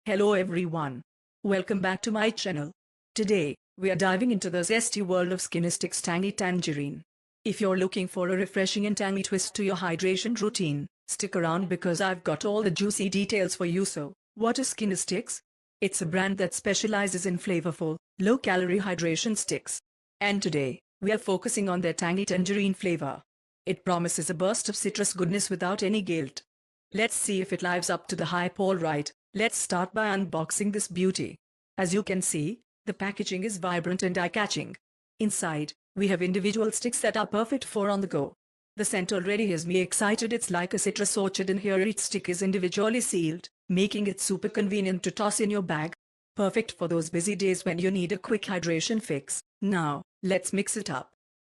Hello everyone. Welcome back to my channel. Today, we are diving into the zesty world of Skinnystix Tangy Tangerine. If you're looking for a refreshing and tangy twist to your hydration routine, stick around because I've got all the juicy details for you. So, what is Skinnystix? It's a brand that specializes in flavorful, low-calorie hydration sticks. And today, we are focusing on their tangy tangerine flavor. It promises a burst of citrus goodness without any guilt. Let's see if it lives up to the hype. Alright, let's start by unboxing this beauty. As you can see, the packaging is vibrant and eye-catching. Inside, we have individual sticks that are perfect for on the go. The scent already has me excited. It's like a citrus orchard, and here each stick is individually sealed, making it super convenient to toss in your bag. Perfect for those busy days when you need a quick hydration fix. Now, let's mix it up.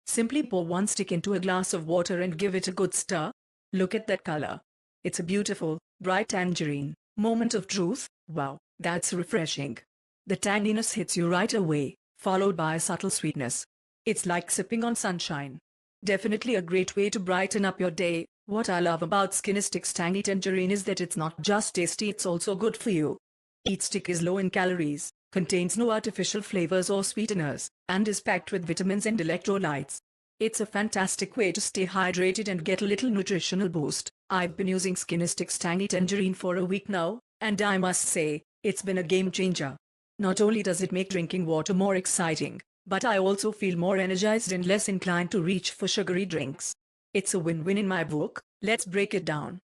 Simply pour one stick into a glass of water and give it a good stir. Look at that color. It's a beautiful, bright tangerine. Moment of truth. Wow, that's refreshing. The tanginess hits you right away, followed by a subtle sweetness. It's like sipping on sunshine. Definitely a great way to brighten up your day. What I love about Skinnystix Tangy Tangerine is that it's not just tasty, it's also good for you. Each stick is low in calories, contains no artificial flavors or sweeteners, and is packed with vitamins and electrolytes. It's a fantastic way to stay hydrated and get a little nutritional boost. I've been using Skinnystix Tangy Tangerine for a week now, and I must say, it's been a game changer. Not only does it make drinking water more exciting, but I also feel more energized and less inclined to reach for sugary drinks. It's a win-win in my book. Let's break it down.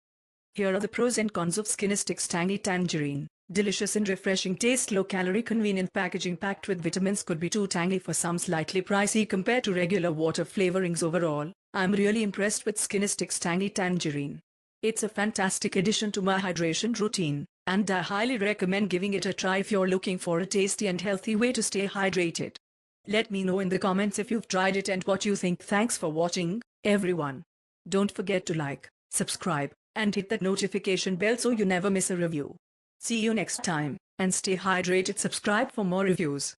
Here are the pros and cons of Skinnystix Tangy Tangerine. Delicious and refreshing taste, low-calorie, convenient packaging packed with vitamins. Could be too tangy for some, slightly pricey compared to regular water flavorings. Overall, I'm really impressed with Skinnystix Tangy Tangerine. It's a fantastic addition to my hydration routine, and I highly recommend giving it a try if you're looking for a tasty and healthy way to stay hydrated. Let me know in the comments if you've tried it and what you think. Thanks for watching, everyone. Don't forget to like, subscribe, and hit that notification bell so you never miss a review. See you next time, and stay hydrated. Subscribe for more reviews.